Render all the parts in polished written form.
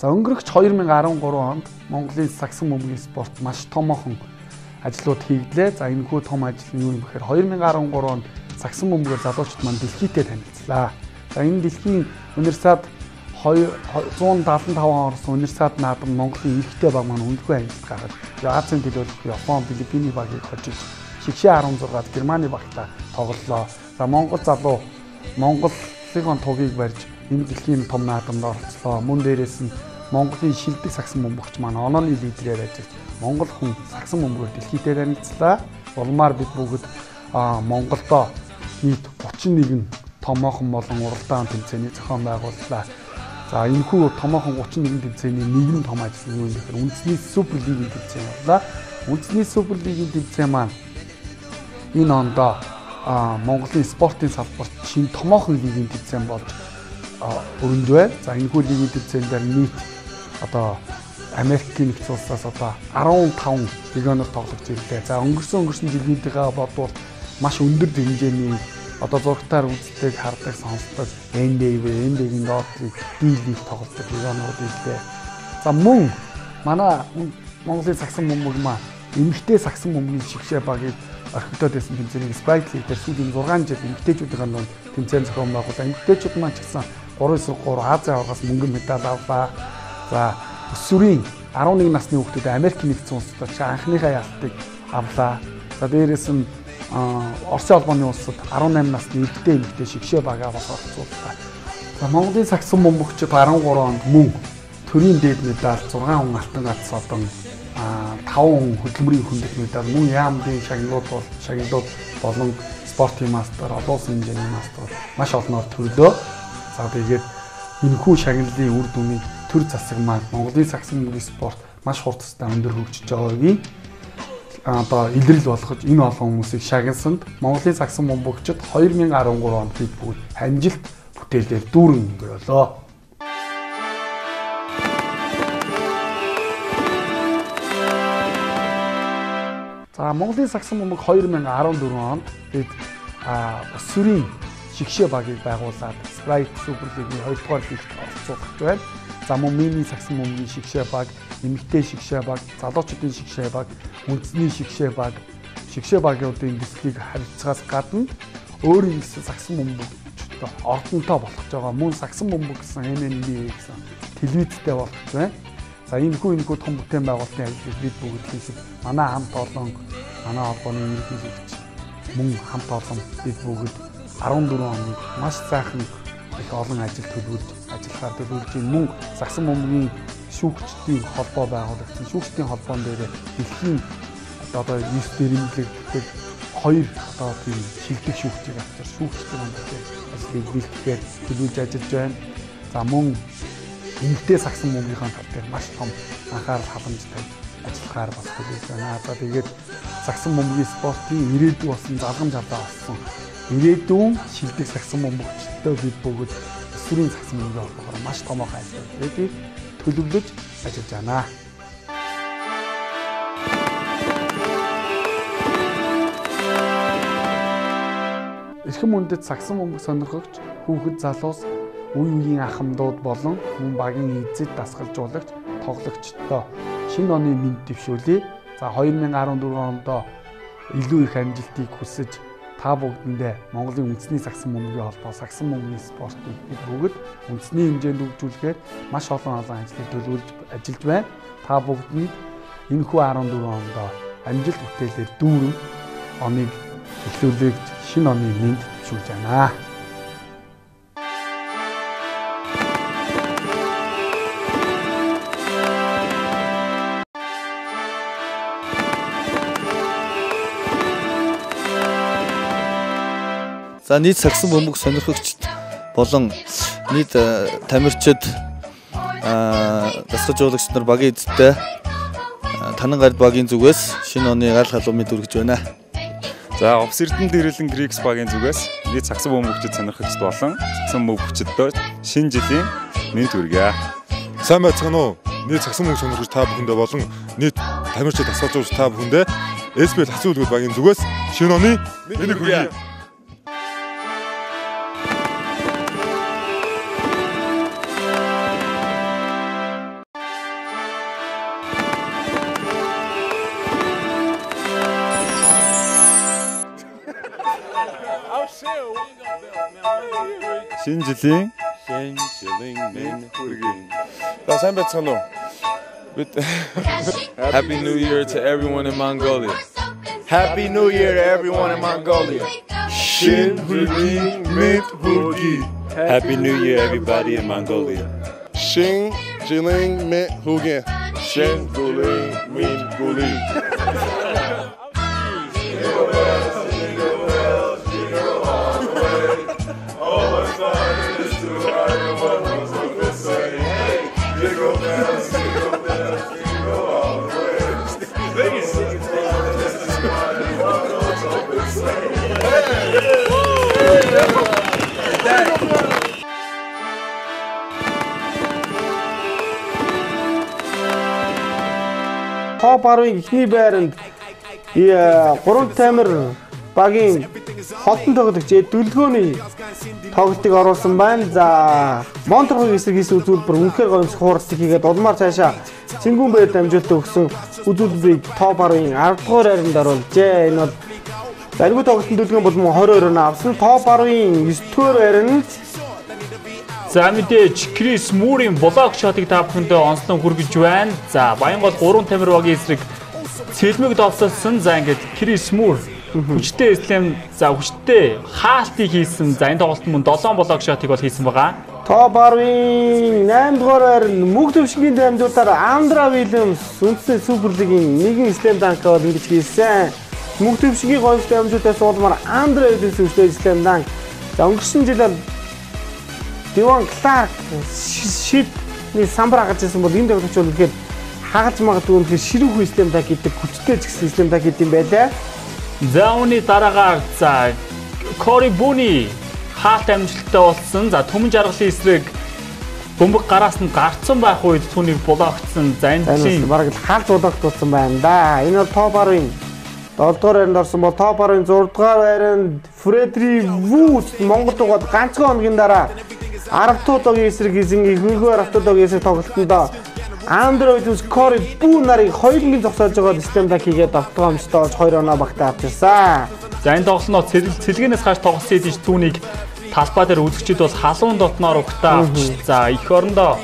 За өнгөрөх 2013 онд Монголын сагсан бөмбөгийн спорт маш томоохон ажлууд хийгдлээ. За энэхүү том ажил нь юу юм бэхээр 2013 онд сагсан бөмбөгээр залуучууд маань дэлхийдээ танилцлаа. За энэ дэлхийн универсиад 175 орсон универсиад наадам Монголын эрэгтэй баг маань өндөрхөн амжилт гаргаж Азийн төлөөлөх Япон, Филиппиний багийг хожиж шигшээ 16-ад Германы багтаа тоглолоо. За Монгол залуу Монголын тугийг барьж энэ дэлхийн том наадамд оролцлоо. Мөн дээрээс нь Монголын шилдэг сагсан бөмбөгч маань онооны лидерээр ажиллаж Монгол хүн сагсан бөмбөгөөр дэлхийдээ танилцлаа. Улмаар бид бүгд Монголдо нийт 31 томоохон болон уралдаан тэмцээний зохион байгууллаа. За энэхүү томоохон 31 тэмцээний нэгэн том ажил юу юм гэхээр үндэсний супер лигийн тэмцээн боллоо. Үндэсний супер лигийн тэмцээн маань энэ ондоо Монголын спортын салбарт шинэ томоохон лигийн тэмцээн болж өрнөж байна. За энэхүү лигийн тэмцээн дээр нийт одоо Америкийн нэгдсэн улсаас одоо 15 регионоор тоглож ирлээ. За өнгөрсөн жилийнхээ бодвол маш өндөр хэмжээний одоо зургатаар үздэг, хардаг, сонсдог NBA-ийн доотлыг D-лиг тоглож регионууд ирлээ. За мөн манай Монголын сагсан бөмбөг маань эмэгтэй сагсан бөмбөгийн шигшээ багийг орхигдоод байсан тэмцээний Spike League дээр сүүлийн 6 жил эмэгтэйчүүдийн дунд тэмцээн зохион байгуулсан. Эмэгтэйчүүд маань ч гэсэн 3-3 Азийн авгаас мөнгөн медаль авлаа. За өсвөрийн 11 насны хүүхдүүд Америкийн нэгдсэн улсад анхныхаа яалтыг авлаа. За дээрээс нь Оросын холбооны улсад 18 насны эмэгтэй шигшээ багаа бас оролцууллаа. За Монголын сагсан бөмбөгчид 13 онд мөн төрийн дээд медаль 6 хүн алтан гац одон 5 хүн хөдөлмөрийн хүндэх медаль мөн яамдын шагналууд болон спортын мастер, олон улсын хэмжээний мастер маш олноор төрлөө. За тэгээд энэхүү шагналын үр дүнийг төр засаг маань Монголын сагсан бөмбөгийн спорт маш хурдтай өндөр хөгжиж байгаагийн одоо илрэл болгож энэ олон хүмүүсийг шагнасанд Монголын сагсан бөмбөгчид 2013 онд бид бүгд амжилт бүтээлээр дүүрэн өнгөрөөлөө. За Монголын сагсан бөмбөг 2014 онд бид өсвөрийн шигшээ багийг байгуулад Sprite Super League-ийн 2 дугаар лигт оролцуулж байна. За мөн мини сагсан бөмбөгийн шигшээ баг, эмэгтэй шигшээ баг, залуучуудын шигшээ баг, үндэсний шигшээ багуудын дэслэгийг харилцаагаас гадна өөрийн гэсэн сагсан бөмбөгчтэй ордонтой болгож байгаа. Мөн сагсан бөмбөг гэсэн NBA гэсэн телевизтэй болгож байна. За энэхүү том бүтээн байгуулалтын ажлыг бид бүгд хийсэн. Манай хамт олон манай холбооны ерөнхийлөгч мөн хамт олон бид бүгд 14 оног маш сайхан их олон ажил төлөвлөж мөн сагсан бөмбөгийн шүүгчдийн холбоо байгуулагдсан. Шүүгчдийн холбоон дээр дэлхийн одоо 9 дэрэмлэгддэг 2 одоо тийм шилдэг шүүгчийг авчир шүүгчдийн ажлыг бэлтгэхээр төлөвлөж ажиллаж байна. За мөн эмэгтэй сагсан бөмбөгийн тал дээр маш том анхаарал халамж тавьж ажиллахаар бас төлөвлөж байна. За тэгээд сагсан бөмбөгийн спортын ирээдүй болсон залгамж аваа болсон. Ирээдүйн шилдэг сагсан бөмбөгчдөө бид бүгд өсвөрийн сагсан бөмбөгийн холбоогоор маш томоохон ажлуудыг төлөвлөж ажиллаж байна. Эрхэм мөндөд сагсан бөмбөг сонирхогч хүүхэд залуус үе үеийн ахмадууд болон мөн багийн эзэд дасгалжуулагч тоглогчдоо шинэ оны мэд дэвшүүлье. За 2014 онд илүү их амжилтыг хүсэж та бүгдэндээ Монголын үндэсний сагсан бөмбөгийн холбоо, сагсан бөмбөгийн спортыг бид бүгд үндэсний хэмжээнд хөгжүүлэхээр маш олон ажлыг төлөвлөж ажиллаж байна. Та бүгдэнд энэхүү 14 онд амжилт бүтээлээр дүүрэн оныг эхлүүлж шинэ оны мэд дэвшүүлж байна. За нийт сагсан бөмбөг сонирхогчд болон нийт тамирчид дасгалжуулагч нар багийн эзэдтэй танан гард багийн зүгээс шинэ оны гал халуун мэд хүргэж байна. За Овс Эрдэнэт Ирэлэн Крикс багийн зүгээс нийт сагсан бөмбөгчд сонирхогчд болон сагсан бөмбөгчдөө шинэ жилийн мэд хүргье. Сайн байцгаана уу? Нийт сагсан бөмбөг сонирхогч та бүхэндээ болон нийт тамирчид дасгалжуулагч та бүхэндээ SBL Хацуу үлгэр багийн зүгээс шинэ оны мэд хүргье. Шинэ жилийн Мэд хүргэе. За сайн байцгаана уу? Happy New Year to everyone in Mongolia. Happy New Year to everyone in Mongolia. Shin Hulin Мэд хүргэе. Happy New Year everybody in Mongolia. Shin Jiling Мэд хүргэе. Shin Guling Мэд хүргэе. Топ 10-ийн эхний байранд 3 тамир багийн холтон тоглогч Дүлгөөний тоглолтыг оруулсан байна. За Монтрохыг эсрэг хийсэн үзүүлбэр үнэхээр гомдох хууралтыг хийгээд улмаар цаашаа Цингүүн бээр дамжуулалтаа өгсөн үзүүлбэрийг топ 10-ийн 10 дугаар хайранд оруулжээ. Энэ бол зарим тоглолтын Дүлгөөн бол 22-оор авсан. Топ 10-ийн 9 дугаар хайранд за мэдээж Крис Мурийн блок шотыг та бүхэндээ онцлон хүргэж байна. За Баянгол 3 тамир багийн эсрэг цэлмэг довсолсон. За ингээд Крис Мур хүчтэй эслэм хүчтэй хаалтыг хийсэн. За энэ тоглолтод мөн 7 блок шотыг бол хийсэн байгаа. Топ 10-ийн 8 дугаар хайранд мөнх төвшингийн дамжуулалтаар Андра Вильямс үндэсний суперлигийн нэгэн слэм данк бол ингэж хийсэн. Мөнх төвшингийн гонц дамжуулалтаас улмаар Андра Вильямс хүчтэй слэм данк. За өнгөрсөн жил Дивон Кларк шидний самбар хагаж ирсэн бол энэ тоглогч бол ихээр хагаж магадгүй үнэхээр ширүүх слэм данк гэдэг хүчтэй ч гэсэн слэм данк гэдэг юм байлаа. За үүний дараагаар за Кори Буни хаалт амжилттай болсон. За төмөн жаргалын эсрэг бөмбөг гараас нь гарцсан байх үед түүнийг блокцсон. За энэ чинь бараг л хаалт блоктуулсан байна да. Энэ бол топ 10-ийн 7 дугаар хайранд орсон бол топ 10-ийн 6 дугаар хайранд Фредри Вуд Монгол дугаар ганцхан хоногийн дараа 10 туудагийн эсрэг хийсэн ихэнхүү 10 туудагийн эсрэг тоглолтод Андроид ус Кори Бүү нарыг 2-ын зогсоож байгаа систем данк хийгээд автогоомжтой болж 2 оноо багтаа авчирсан. За энэ тоглолтноо цэлгэнээс хаш тоглосон хэдий ч түүнийг талбай дээр үзэгчид бол халуун дотноор угтаа авч. За их орондоо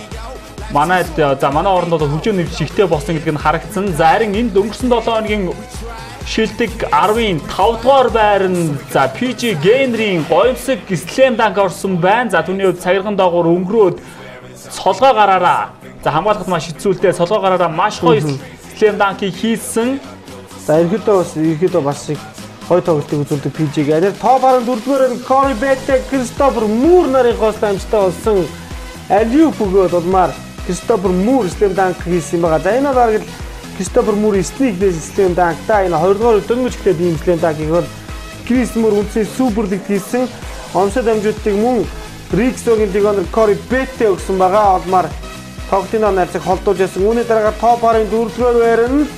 манай орондоо хөгжөө нэвч ихтэй болсон гэдэг нь харагдсан. За харин энд өнгөрсөн 7 хоногийн шилдэг 10-ын 5 дугаар байранд за PG Генрийн гоёмсог слэм данк орсон байна. За түүний хувьд цагирган доогуур өнгөрөөд солгоо гараараа за хамгаалахад маш хэцүүлтэй солгоо гараараа маш гоё слэм данкийг хийсэн. За ерөөдөө бас их гоё тоглолтыг үзүүлдэг PG Генри топ 14 дугаар Кори Бетте Кристофер Мур нарын гоос амжилттай болсон. Алиу бөгөөд улмаар Кристофер Мур слэм данк хийсэн байгаа. За энэ бол Кристофер Мур сник слэм данктай энэ 2 дугаар дөнгөж эхлээд ийм слэм данкийг бол Крис Мур үндэсний суперлиг хийсэн. Онцод амжилтыг мөн Риксогийн дигонер Кори Бетте өгсөн байгаа. Олмаар тоглолтын найрцаг холдуулж ясан. Үүний дараа топ 10-ийн 4 дугаар байранд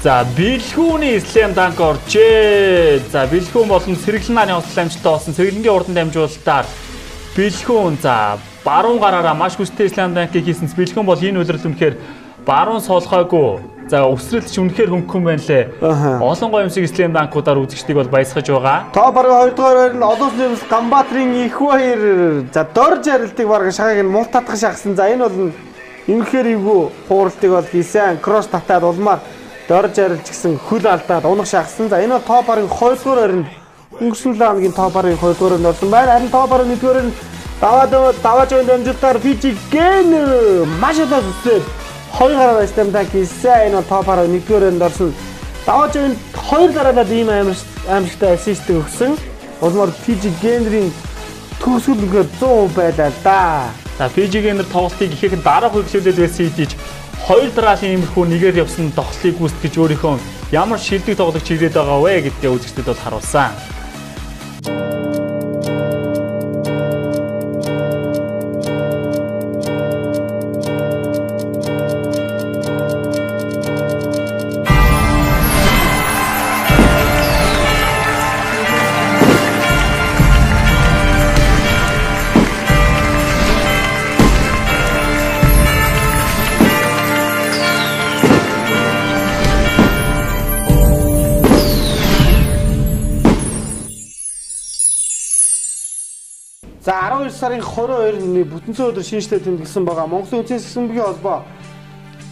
за Бэлгүүний слэм данк оржээ. За Бэлгүүн болон Сэргэлэн нааны онцлог амжилттай болсон. Сэргэлэнгийн урдан дамжуулалтаар Бэлгүүн за баруун гараараа маш хүчтэй слэм данкийг хийсэн. Бэлгүүн бол энэ үйлрэл үнэхээр баруун солгоогүй. За өсрэлт ч үнэхээр хөнгөн байна лээ. Олон гоёмсог слэм данкуудаар үзэгчдийг бол баясгаж байгаа. Топ 2 дугаар байранд Олон Нэмс Гамбатрын их баяр за дорж арилтыг бараг шагааг нь муу татгах шахсан. За энэ бол үнэхээр эвгүй хууралтыг бол хийсэн. Кросс татаад улмаар дорж арилж гисэн хөл алдаад унах шахсан. За энэ бол топ 10-ын 2 дугаар байранд өнгөрсөн 7 хоногийн топ 10-ын 2 дугаар байранд орсон байна. Харин топ 11 дугаар нь даваа жойн дамжуулалтаар PG Генри маш их өсөж 2 гараар слэм данк хийсэн. Энэ бол топ 11 дугаар байранд орсон. Даваа жойн 2 гараад ийм амжилттай ассист өгсөн. Улмаар PG Генрийн төгсгөл үнэхээр 100% байлаа да. За PG Генри тоглолтыг ихээхэн дараах хөглүүлээд байсан хэдий ч 2 дараалын иймэрхүү нэгээр явсан тоглолтыг гүйцэтгэж өөрийнхөө ямар шилдэг тоглогч хийгээд байгаа вэ гэдгээ үзэгчдэд бол харуулсан. За 12 сарын 22-ны бүтэнцэн өдөр шинжлэх тэмдэглэсэн байгаа. Монголын үндэсний сагсамбгийн холбоо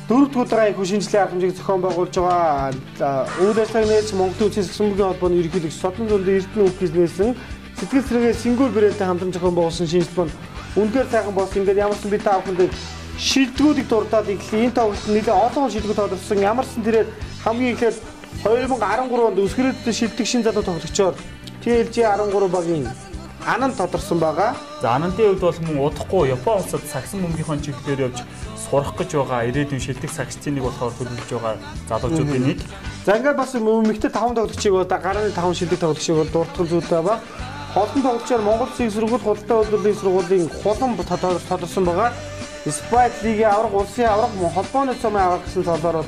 4-р удаагийн их шинжилгээ хэмжээг зохион байгуулж байгаа. За үйл ажиллагааг нээж Монголын үндэсний сагсамбгийн холбооны ерөнхийлөгч Содон зөндөө Эрдэнэ өвгөөс нээсэн сэтгэл сэргээ Сингул брэндтэй хамтран зохион байгуулсан шинжилгээ нь үнэхээр сайхан болсон. Ингээд ямарсан би та бүхэнд шилдэгүүдийг дурдаад иглээ. Энэ тоглолтод нэлээд олон шилдэгүүд тодорхойлсон. Ямарсан тэрээр хамгийн ихлээр 2013 онд өсгөрөөдтэй шилдэг шин залуу тоглогчоор TLG 13 багийн Ананд тодорсон байгаа. За Анандын хувьд бол мөн удахгүй Япон улсад сагсан бөмбөгийн чиглэлээр явж сурах гэж байгаа ирээдүйн шилдэг сагчдын нэг болохоор төлөвлөж байгаа залуучуудын нэг. За ингээд бас мөнхтэй 5 тоглогчийг бол гарааны 5 шилдэг тоглогчийг бол дурдах зүйтэй байгаа. Холбон тоглогчоор Монгол Улсын сургууль худалдаа үйлдвэрлэлийн сургуулийн хулан тодорсон байгаа. Спайт лигийн авраг, улсын авраг, холбооны цомын авраг гэсэн цолоор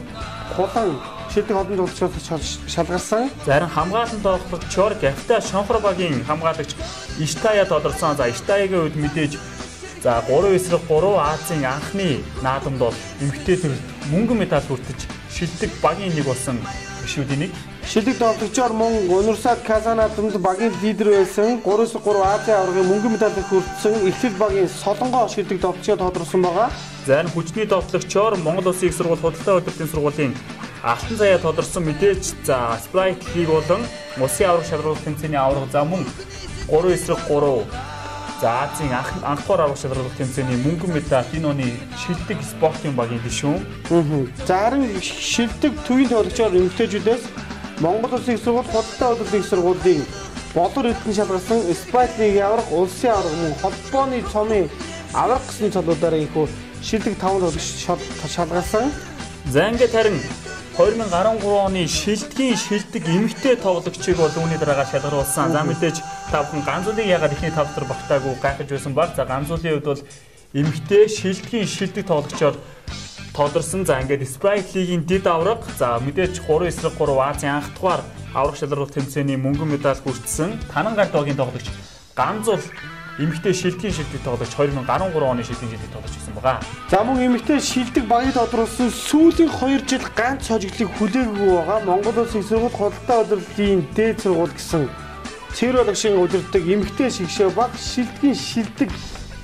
хулан шилдэг холбон тоглогчоос шалгарсан. Зарим хамгаалалт тоглогчоор Гавта Шонхор багийн хамгаалагч Иштая тодорсон. За Иштаягийн үед мэдээж за 3-3 Азийн анхны наадамд бол эмэгтэй төрөлд мөнгөн медаль хүртэж шилдэг багийн нэг болсон гишүүдийн нэг. Шилдэг тоглогчоор мөн Универсиад Казанадад багийн лидер байсан 3-3 Азийн аваргын мөнгөн медаль хүртсэн эхлэл багийн Солонгоо шилдэг тоглогчоо тодорсон байгаа. Зарим хүчний тоглогчоор Монгол Улсын их сургууль худалдаа үйлдвэрлэлийн сургуулийн Алтан заяа тодорсон мэдээж за Sprite League болон Улсын аварга шалралт тэмцээний аварга за мөн 3-3 за Азийн анхдугаар аварга шалралт тэмцээний мөнгөн медаль энэ оны шилдэг спортын багийн гишүүн. За харин шилдэг төвийн тоглогчоор эмэгтэйчүүдээс Монгол Улсын их сургууль худалдаа үйлдвэрлэлийн сургуулийн болор эдэн шалгарсан Sprite League аварга улсын аварга мөн холбооны цомын аварга гэсэн цолуудаар ийхүү шилдэг 5 тоглогч шалгарсан. За ингээд харин 2013 оны шилдэг эмэгтэй тоглогчийг бол үүний дараагаар шалгаруулсан. За мэдээж та бүхэн ганцуулыг ягаад ихний тав дотор багтаагүй гайхаж байсан баг. За ганцуулын хувьд бол эмэгтэй шилдэг тоглогчоор тодорсон. За ингээд Sprite League-ийн дэд авраг. За мэдээж 3-3 Азийн анх дугаар авраг шалралт тэмцээний мөнгөн медаль хүртсэн. Танан гард багийн тоглогч ганцуул эмэгтэй шилдэг тоглогч 2013 оны шилдэг тоглогч гэсэн байгаа. За мөн эмэгтэй шилдэг багийг тодруулсан сүүлийн 2 жил ганц хожигдлыг хүлээгээгүй байгаа. Монгол Улсын сургууль худалдаа үйлдвэрлэлийн дээд сургууль гэсэн цэвэр багшийн удирддаг эмэгтэй шигшээ баг шилдэг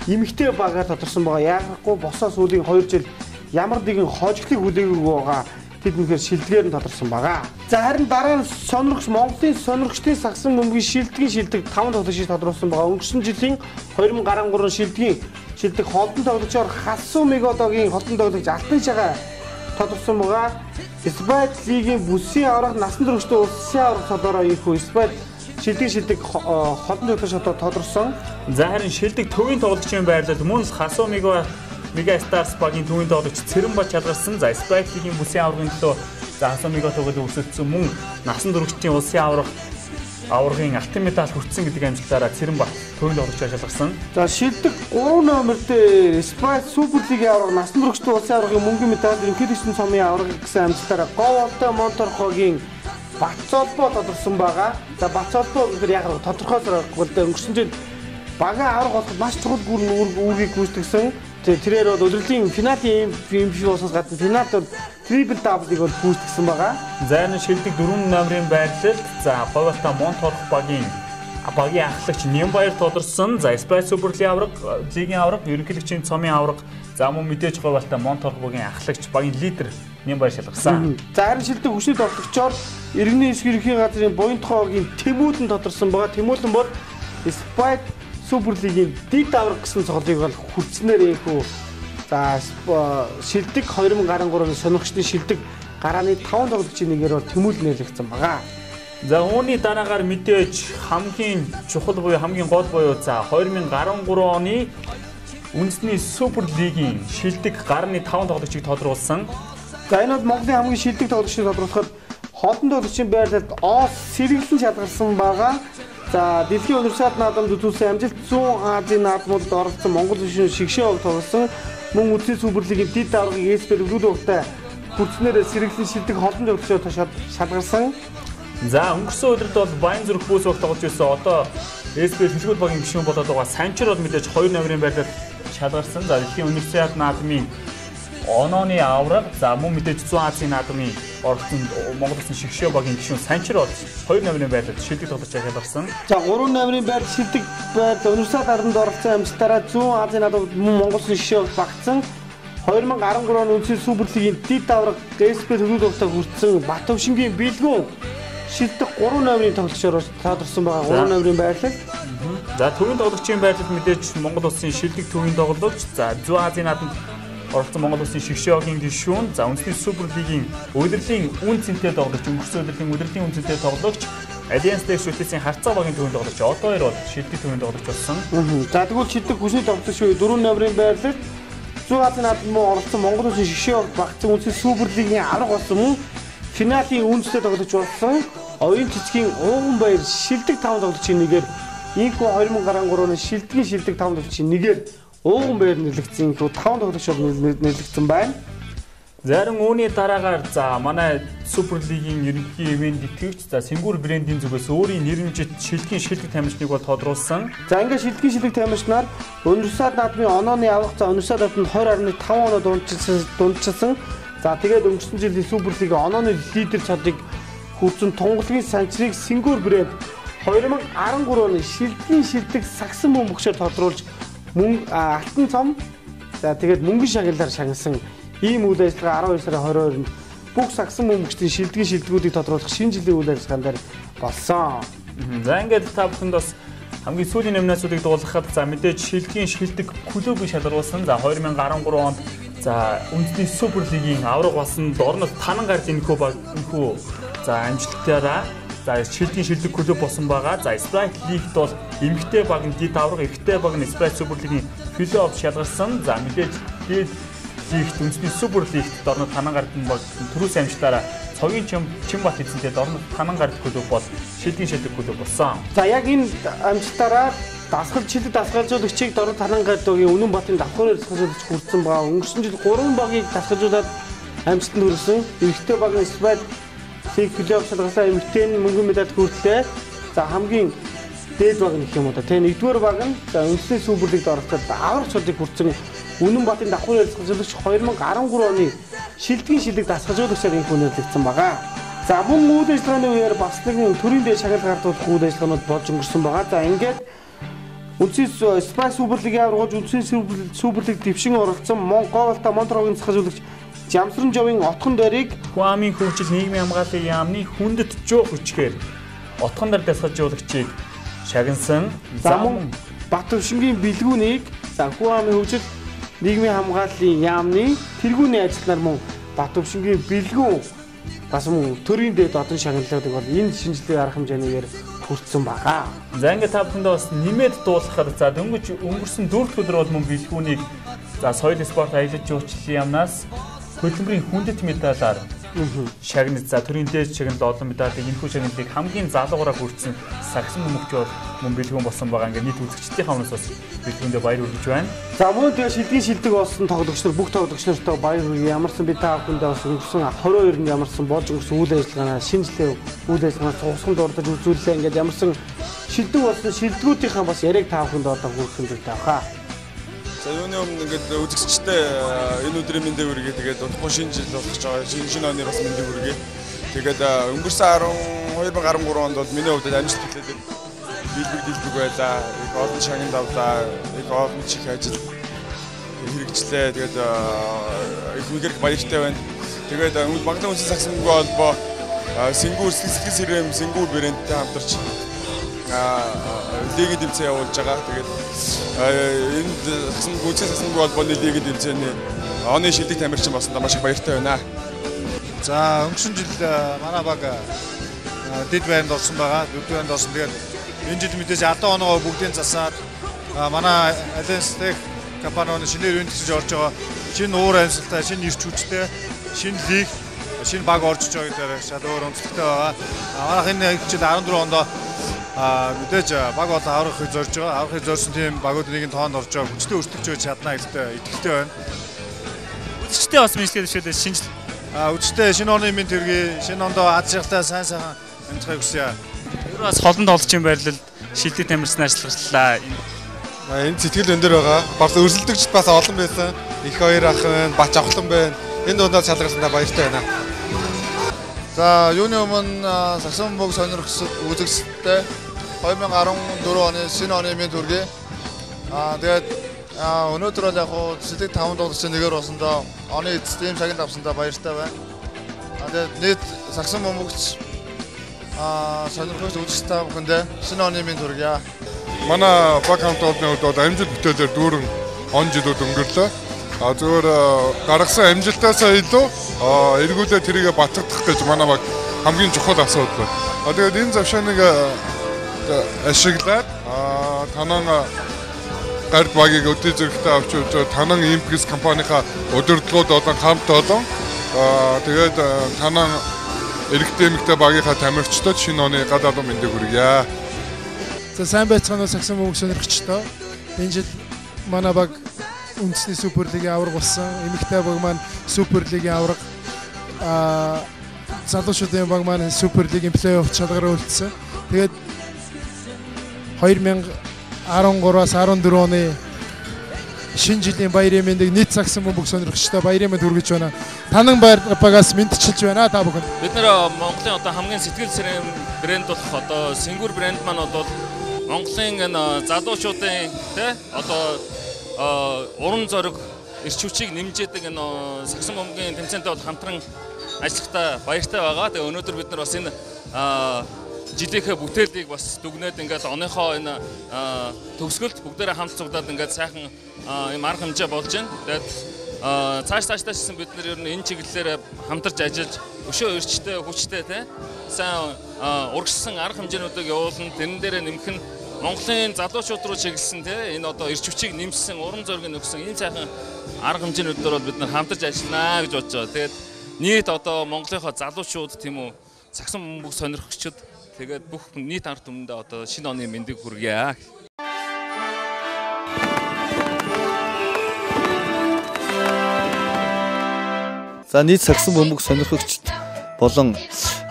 эмэгтэй багаар тодорсон байгаа. Яагахгүй босоо сүүлийн 2 жил ямар нэгэн хожигдлыг хүлээгээгүй байгаа. Тэд үнэхээр шилдгээр нь тодорсон байгаа. За харин дараа нь сонирхогч Монголын сонирхогчдын сагсан бөмбөгийн шилдэг 5 тоглогчийг тодруулсан байгаа. Өнгөрсөн жилийн 2013 шилдэг холбон тоглогчоор Хасуу Мегодогийн холбон тоглогч Алтан шагаа тодорсон байгаа. Sprite League-ийн бүсийн аврах насан туршид улсын аврах цолоороо ийхүү Sprite шилдэг холбон тоглогч тодорсон. За харин шилдэг төвийн тоглогчийн байрлал мөн Хасуу Mega Stars багийн төвийн тоглогч Цэрэнбат шалгарсан. За Sprite League-ийн бүсийн аврагын төлөө за Хасуу Мегодогод өрсөлдсөн мөн насан туршидын улсын аврагын алтан медаль хүртсэн гэдэг амжилтаараа Цэрэнбат төвийн тоглогчоо шалгарсан. За шилдэг 3 номер дээр Sprite Super League-ийн авраг насан туршидын улсын аврагын мөнгөн медаль ерөнхийлөгчийн цомын авраг гэсэн амжилтаараа Говьолтой Монторхогийн Бацолбоо тодорсон байгаа. За Бацолбоо гэхээр яг тодорхойлсон өнгөрсөн жил багийн авраг болоход маш чухал үүргийг гүйцэтгэсэн. Тэрээр бол өдрөлийн финалийн MVP болсноос гадна финалд бол трипл даблыг бол гүйцэтгэсэн байгаа. За энэ шилдэг 4 номерын байрлалд за Говьолтой Монторх багийн ахлагч Нямбаяр тодорсон. За Sprite Super League-ийн авраг, ерөнхийлөгчийн цомын авраг, за мөн мэдээж Говьолтой Монторх багийн ахлагч багийн лидер Нямбаяр шалгарсан. За харин шилдэг хүчний тоглогчоор Иргэний эсрэг ерөнхий газрын Буянтхоогийн Тэмүүлэн тодорсон байгаа. Тэмүүлэн бол Sprite Super League-ийн дэд авраг гэсэн цолыг бол хүртснээр ийхүү. За шилдэг 2013 оны сонирхчдын шилдэг гарааны 5 тоглогчийн нэгээр бол Тэмүүлэн нээлгдсэн байгаа. За үүний дараагаар мэдээж хамгийн чухал буюу хамгийн гол буюу за 2013 оны үндэсний Super League-ийн шилдэг гарааны 5 тоглогчийг тодруулсан. За энэ бол Монголын хамгийн шилдэг тоглогчийг тодруулахад холбон тоглогчийн байрлалд Оос сэргэлэн шалгарсан байгаа. За дэлхийн универсиад наадамд үзүүлсэн амжилт 100 Азийн наадмуудад оролцсон Монгол улсын шигшээ баг тоглосон мөн үндэсний Super League-ийн дэд аврагын эсбэр өвлүүд багтай хүртснээр сэргэлэн шилдэг холбон тоглогчоо шалгарсан. За өнгөрсөн өдрөд бол Баян зүрх бүүс баг тоглож байсан. Одоо эсбэр хэлгүүл багийн гишүүн болоод байгаа Санчир бол мэдээж 2 номерын байрлал шалгарсан. За дэлхийн универсиад наадмын онооны авраг за мөн мэдээж 100 Азийн наадмын оролцсон Монгол Улсын шигшээ багийн гишүүн Санчир бол 2 номерын байрлалд шилдэг тоглож шалгарсан. За 3 номерын байр шилдэг байр универсиад аранд оролцсон амжилтаараа зүүн Азийн надад Монгол Улсын шигшээ багцсан 2013 оны үндэсний суперлигийн дэд давраг СП төлөвлөлтөд хүрсэн Батөвшингийн бэлгүүн шилдэг 3 номерын тоглогчоор тодорсон байгаа 3 номерын байрлал. За төвийн тоглогчийн байрлал мэдээж Монгол Улсын шилдэг төвийн тоглогч. За зүүн Азийн наадамд оролцсон Монгол Улсын шигшээ багийн гишүүн. За үндэсний суперлигийн удирдлагын үн цэнтэй тоглогч, өнгөрсөн удирдлагын үн цэнтэй тоглогч Alliance Дэвшүүлтийн харьцаа багийн төвийн тоглогч одоо хоёр бол шилдэг төвийн тоглогч болсон. За тэгвэл шилдэг хүчний тоглогч шүү 4 номерын байрлал зүүн Азийн наадамд оролцсон Монгол Улсын шигшээ багцсан үндэсний суперлигийн авраг болсон мөн финалийн үндэстэй тоглогч болсон. Оюун цэцгийн ууган баяр шилдэг 5 тоглогчийн нэгээр инхүү 2013 оны шилдэг 5 тоглогчийн нэгээр ууган баяр нэрлэгдсэн инхүү 5 тоглогчор нэрлэгдсэн байна. Зарим үүний дараагаар за манай Суперлигийн ерөнхий ивент итгэгч за Сингур брендийн зүгээс өөрийн нэрмжит шилдэг тамирчныг бол тодруулсан. За ингээд шилдэг тамирчнаар универсиад наадмын онооны авах за универсиад наадмын 20.5 оноо дундчилсан. За тэгээд өнгөрсөн жилийн Суперлигийн онооны лидер цодыг хүрсэн тунгалагын Санчрыг Сингур брэнд 2013 оны шилдэг сагсан бөмбөгчөөр тодруулж мөн алтан цом за тэгээд мөнгөн шагналаар шагнасан ийм үйл ажиллагаа 12 сарын 22-нд бүх сагсан бөмбөгчдийн шилдэгүүдийг тодруулах шинэ жилийн үйл ажиллагаан дээр болсон. За ингээд та бүхэнд бас хамгийн сүүлийн номинацуудыг дуулгахад за мэдээж шилдэг клубыг шалгаруулсан. За 2013 онд за үндэсний суперлигийн авраг болсон дорноос танан гард энэхүү за амжилтаараа за шилдэг клуб болсон байгаа. За Sprite League-д бол эмэгтэй баг нь дэд авраг, эрэгтэй баг нь Sprite Суперлигийн плей-офф шалгарсан. За мэдээж дэд лигт үндэсний суперлигт дорнод танан гард баг төрөөс амжилтаараа цогийн Чимбат эзэнтэй дорнод танан гард клуб бол шилдэг клуб болсон. За яг энэ амжилтаараа дасгалжуулагчийг дорнод танан гардгийн Үнэн Батын давхраар дасгалжуулагч хүрсэн байгаа. Өнгөрсөн жил 3 багийг дасгалжуулаад амжилтанд хүрсэн. Эрэгтэй баг нь Sprite League плей-офф шалгасан эмэгтэй нь мөнгөн медаль хүртээ. За хамгийн дээд баг нь гэх юм уу та. Тэгээ нэгдүгээр баг нь за үндэсний суперлигт оролцоод аврах цодыг хүрсэн Үнэн Батын давхраар дасгалжуулагч 2013 оны шилдэг дасгалжуулагчаар инх үнэрлэгдсэн байгаа. За мөн үйл ажиллагааны үеэр бас нэгэн төрийн дэд шагнал гардуулах үйл ажиллагаанууд болж өнгөрсөн байгаа. За ингээд үндэсний Sprite Суперлигийн аврагч үндэсний суперлиг дэвшин оролцсон Монголта Монтрогийн дасгалжуулагч Жамсран Жовын отхон дорийг Хуамын хөгжил нийгмийн хамгааллын яамны хүндэт жоо хүчгээр отхон дор дасгалжуулагчийг шагнасан. За мөн Батөвшингийн бэлгүүнийг за Хуамын хөгжил нийгмийн хамгааллын яамны тэргүүний ажилтнаар мөн Батөвшингийн бэлгүүн бас мөн төрийн дэд одон шагналуудыг бол энэ шинжилгээ арга хэмжээгээр хүртсэн байгаа. За ингээд та бүхэндээ бас нэмээд дуулахад за өнгөрсөн 4 өдөр бол мөн бэлгүүнийг за соёл спорт аялал жуулчлалын яамнаас хөдөлмөрийн хүндэт медалаар шагнал за төрийн дээд шагналд олон медалийг энэхүү шагналыг хамгийн залуугаараа хүртсэн сагсан бөмбөгч бол мөн бэлгүүн болсон байгаа. Ингээд нийт үзэгчдийн хамраас бас бэлгүүндээ баяр хүргэж байна. За мөн тэгээ шилдэг болсон тоглогч нар бүх тоглогч нартай баяр хүргэе. Ямарсан би та бүхэндээ бас өнгөрсөн 22-нд ямарсан болж өнгөрсөн үйл ажиллагаанаа шинэ жилийн үйл ажиллагаанаас цугсганд дурдж үзүүллээ. Ингээд ямарсан шилдэг болсон шилдэгүүдийн бас яриаг та бүхэнд одоо хүргэх хэрэгтэй байна. За юуны өмнө ингээд үзэгчтэй энэ өдрийн мэндийг хүргэе. Тэгээд удахгүй шинэ жил болох ч байгаа. Шинэ оны бас мэндийг хүргэе. Тэгээд өнгөрсөн 2013 онд бол миний хувьд амжилт хүлээдэг дийлбэг байлаа. Их олон шагнал авлаа. Их олон чих ажил хэрэгжлээ. Тэгээд их үнээр баяртай байна. Тэгээд Монголын үндэсний сагсан бөмбөг холбоо Сингур сэтгэл сэрэм Сингур брэндтэй хамтарч лигийн тэмцээн явуулж байгаа. Тэгээд энд үндэсний сагсан бөмбөг холбооны лигийн тэмцээний оны шилдэг тамирчин болсон маш их баяртай байна. За өнгөрсөн жил манай баг дэд байранд орсон байгаа. Дэд байранд орсон. Тэгээд энэ жил мэдээж алдаа оноо бүгдийг засаад манай Alliance компанийн шинээр ивент гэж орж байгаа. Шинэ уур амьсгалтай, шинэ ирч хүчтэй, шинэ лиг, шинэ баг орж байгаа гэдэг шал өөр онцлогтой байгаа. Манайх энэ жил 14 онд мэдээж баг бол аврахыг зорж байгаа. Аврахыг зорьсон тийм багуудын нэг нь тоонд орж байгаа. Хүчтэй өртөгч байж чадна гэдэгт итгэлтэй байна. Үзэгчтэй бас мэдээлэл шилжүүлээ шинжил. Үчтэй шинэ оны ивент хүргэе. Шинэ ондоо аз жаргалтай сайн амжилтыг хүсье. Өөр бас холонд олж юм байрлал шилдэг тамирчин ажиллаглаа. Энэ сэтгэл өндөр байгаа. Бас өрсөлдөгч бас олон байсан. Их хоёр ах байна, Бач авхлан байна. Энэ дундаас шалгарсандаа баяртай байна. За юуны өмнө саксон бөмбөг сонирхож үзэгсэлтэй 2014 оны шинэ оны мэд хүргэе. Тэгээд өнөөдөр бол яг хуу цэцэг 5 дугаар нэгээр болсондоо оны эцэст ийм цагт авсандаа баяртай байна. Тэгээд нийт саксон бөмбөгч сонирхож үзэж та бүхэндээ шинэ оны мэд хүргэе. Манай баг хамтны хувьд амжилт бүтээлээр дүүрэн он жилүүд өнгөрлөө. Зөвөр гаргасан амжилтаасаа илүү эргүүлээ тэрийг бацагдах гэж манай баг хамгийн чухал асуудал. Тэгээд энэ завшааныг ашиглаад танан гард багийг өдөө зэрэгтэй авч явж танан импекс компанийнхаа удирдлагууд олон хамт олон тэгээд танан эрэгтэй эмэгтэй багийнхаа тамирчдад шинэ оны гадаад мэндийг хүргье. За сайн байцгаана уу саксон бөмбөг сонирхчдоо. Энэ жил манай баг үндэсний суперлигийн аварга болсон. Эмэгтэй баг маань суперлигийн аварга залуучуудын баг маань суперлигийн плей-офф шалгараа үлдсэн. Тэгээд 2013-аас 14 оны шинэ жилийн баярын мэндийг нийт саксон бөмбөг сонирхчдоо баярын мэнд хүргэж байна. Танан багаас мэдчилж байна та бүхэнд. Бид нэр Монголын одоо хамгийн сэтгэл сэрэн брэнд болох одоо Сингур брэнд маань бол Монголын энэ залуучуудын тэ одоо уран зориг эрч хүчийг нэмжээдэг энэ саксон бөмбөгийн тэмцээнтэй бол хамтран ажиллахдаа баяртай байгаа. Тэгээ өнөөдөр бид нар бас энэ жилийнхээ бүтээлийг бас дүгнээд ингээд оныхоо энэ төгсгөлд бүгдээрээ хамт цуглаад ингээд сайхан юм арга хэмжээ болж байна. Тэгээд цаашдаа гэсэн бид нар ер нь энэ чиглэлээр хамтарч ажиллаж өшөө өрчтэй хүчтэй те сайн урагшсан арга хэмжээнүүдийг явуулна. Тэрэн дээрээ нэмэх нь Монголын залуучууд руу чиглэсэн те энэ одоо эрч хүчийг нэмсэн уран зориг өгсөн энэ сайхан арга хэмжээнүүдээр бол бид нар хамтарч ажиллана гэж бодож байгаа. Тэгээд нийт одоо Монголынхоо залуучууд тийм үү саксон бөмбөг сонирхогчид тэгээд бүх нийт ард түмэндээ одоо шинэ оны мэндийг хүргье. За нийт саксон бөмбөг сонирхогчд болон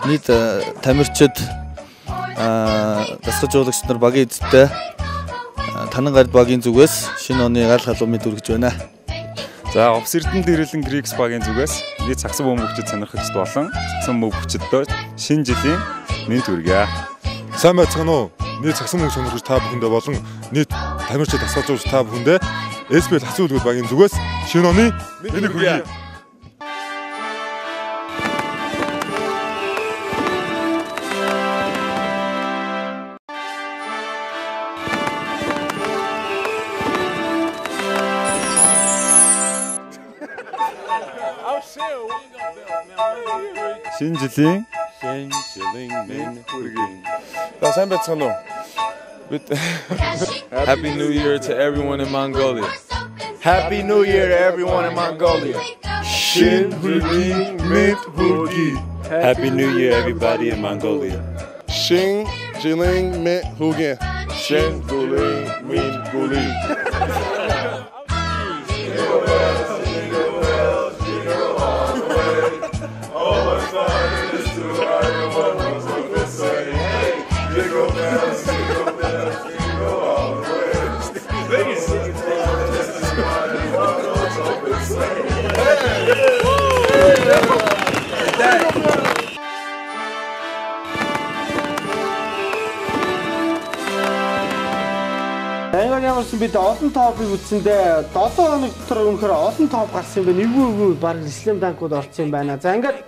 нийт тамирчид дасгалжуулагч нар багийн эзэдтэй танан гард багийн зүгээс шинэ оны гал халуун мэд хүргэж байна. За Овс Эрдэнэ Дэрлэн Грикс багийн зүгээс нийт саксон бөмбөгчд сонирхогчд болон саксон бөмбөгчдөө шинэ жилийн мэд хүргье. Сайн байцгаана уу? Нийт саксон бөмбөг сонирхогч та бүхэндээ болон нийт тамирчид дасгалжуулагч та бүхэндээ SBL хацуу үлгэр багийн зүгээс шинэ оны мэд хүргье. Шинэ жилийн мэд хүргье. Сайн байцгаана уу? Happy New Year to everyone in Mongolia. Happy New Year to everyone in Mongolia. Shin Rilin Mit Hugi. Happy New Year, everybody in Mongolia. Shin Jiling Mit Hugi. Shin Guling Min Guli. Англи ямарсан бид олон тоопыг үзсэндээ 7 хоног дотор өмнөхөр олон топ гарсан юм байна. Эвгүй баг Slam Dunk-ууд орсон юм байна. За ингээд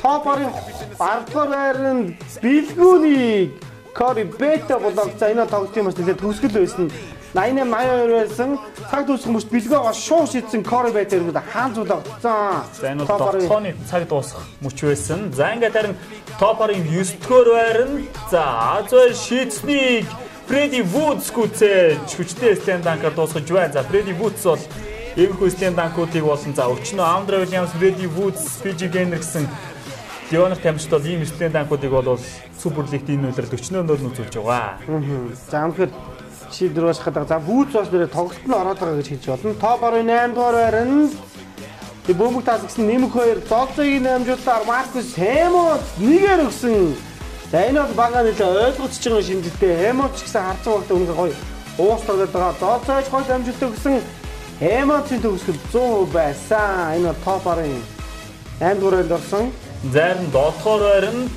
топ-ын 10 дугаар байранд Бэлгүүний Кори Бета болов. За энэ тоглолтын маш нэлээд төгсгөл байсан. 88-82 байсан. Цаг дуусах мөрч Бэлгөөс шууд шийдсэн Кори Бета иргэд хаан зулагдсан. За энэ бол тоглооны цаг дуусах мөч байсан. За ингээд харин топ-ын 9 дугаар байранд за Азер шийдснийг Фредди Вудс гүцээж хүчтэй Slam Dunk-аар дуусгаж байна. За Фредди Вудс бол иймэрхүү Slam Dunk-уудыг болсон. За өчнөө Андре Уильямс, Фредди Вудс, PG Генер гэсэн Леонард тамирчид бол ийм Slam Dunk-уудыг бол Супер Лигт энэ үйлрэл өчнөөнөөр нь үзүүлж байгаа. За өнөхөр шийдвэрээс хадаа. За Вудс бас нэрээ тоглолт нь ороод байгаа гэж хэлж болно. Топ 8 дугаар байранд бөмбөг таасгсан нэмэх 2 золцоогийн амжилтаар Маркус Хэмот нэгээр өгсөн. За энэ бол бага нэлээ ойлгогдож байгаа шимжилттэй Хэмот ч гэсэн харцсан багтаа үнэхээр гоё уустардаг байгаа. Золцоож гоё амжилт өгсөн Хэмотын төгсгөл 100% байсан. Энэ бол топ 8 дугаарт орсон. Зарим 7 дугаар байранд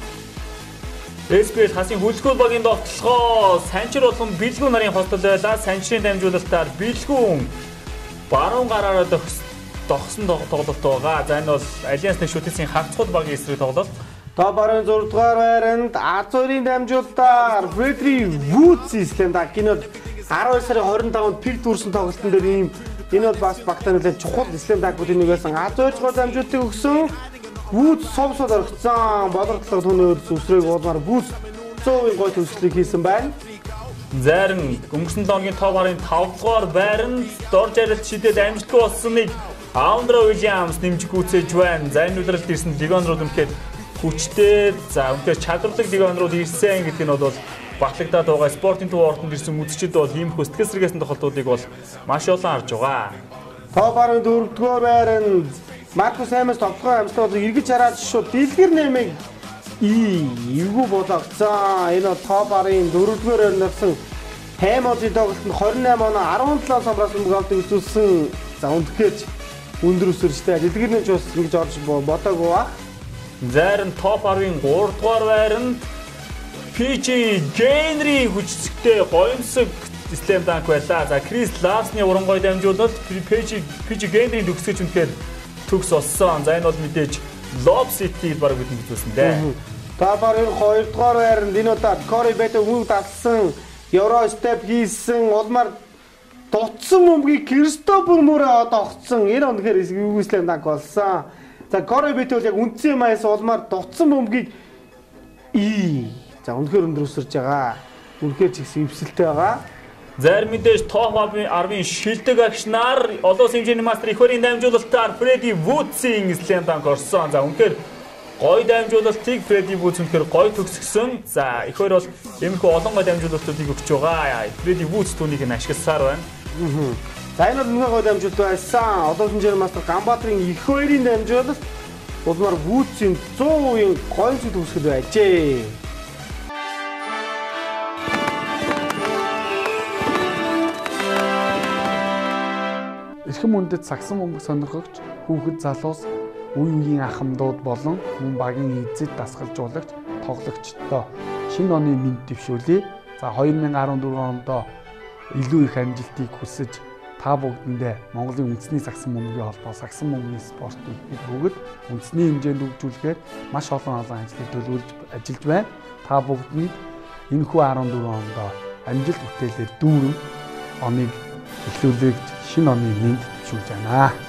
SBS хасын хөлгөөл багийн довтлогоо Санчир болон Бэлгүүн нарын хосдол байлаа. Санчирын дамжуулалтаар Бэлгүүн баруун гараараа тогсон тоглолт байгаа. За энэ бол Альянс нэг шүтээсийн хагцхуд багийн эсрэг тоглолт. Та баруун 6 дугаар байранд Азорын дамжуулалтаар Фредри Вудс Ислэм Дакинод 12 сарын 25-нд пик дүүрсэн тоглолтын дээр ийм энэ бол бас багтаа нэлээд чухал Ислэм Дакуудын нэг байсан. Азорчгоо дамжуулалтыг өгсөн. Вудс совсод орхицсан. Болортлог түүний үсрээг уулмаар Вудс 100% гол төвшлийг хийсэн байна. Зарим өнгөрсөн логийн топ 5 дугаар байранд дор жарилт шидэд амжилтгүй болсныг Андре Уильямс нэмж гүйцээж байна. За энэ үлрэлт ирсэн легионрууд үнэхээр хүчтэй, за үнэхээр чадвартай легионрууд ирсэн гэдэг нь бол батлагдаад байгаа спортын төв ордонд ирсэн үзэгчид бол ийм хөстгөл сэргээсэн тохиолдлуудыг бол маш олон харж байгаа. Топ 4 дугаар байранд Маркус Хэмс тоглох амжилтад эргэж хараад шууд дэлгэр нэмийг эвгүй болгоцсон. Энэ бол топ 4 дугаар байрнаас Хэмсийн тоглолтод 28 оноо 17 самраас мөнгө үзүүлсэн. За үнэхээр өндөр өсвөрчтэй дэлгэр нэмж бас ингэж орж бодоогүй ба. Зарим топ 10-ын 3 дугаар байранд PG Генри хүчтэй гоёмсог Ислэм Данк байлаа. За Крис Ларсны урангой дамжуулалт PG Генрийн төгсгөж үнэхээр төгс болсон. За энэ бол мэдээж Lob City баг бидний үзүүлсэн дээ. Топ 2 дугаар байранд энэ удаад Кори Бэтэ мөнгө татсан, Euro step хийсэн, улмаар дутсан мөмгийг Кристофер Мөрэ огцсон. Энэ үнэхээр Ислэм Данк болсон. За Кори Бэтэ бол яг үндсэн маяс улмаар дутсан мөмгийг за үнэхээр өндөр өсөрж байгаа. Үнэхээр ч ихсэн эвсэлтэй байгаа. Зарим мэдээж топ 10-ын шилдэг агшнаар олон хэмжээний мастер ихвэрийн дамжуулалтаар Фредди Вудсийн Ислэм Данк орсон. За үнэхээр гоё дамжуулалтыг Фредди Вудс үнэхээр гоё төгсгсөн. За ихвэр бол иймэрхүү олон гоё дамжуулалтуудыг өгч байгаа. Фредди Вудс түүнийг нь ашигласаар байна. За энэ бол нэг гоё дамжуулалт байсан. Одоо хэмжээний мастер Ганбаатарын ихвэрийн дамжуулалт улмаар Вудсийн 100% гоё төгсгөл байжээ. Эрхэм мөндөд сагсан бөмбөг сонирхогч хүүхэд залуус үе үеийн ахмадууд болон мөн багийн эзэд дасгалжуулагч тоглогчдоо шинэ оны мэд дэвшүүлье. За 2014 онд илүү их амжилтыг хүсэж та бүгдэндээ Монголын үндэсний сагсан бөмбөгийн холбоо сагсан бөмбөгийн спортыг бүгд үндэсний хэмжээнд хөгжүүлэхээр маш олон ажлыг төлөвлөж ажиллаж байна. Та бүгдэнд энэхүү 14 онд амжилт бүтээлээр дүүрэн оныг эхлүүлэх шинэ оны мэд дэвшүүлж байна.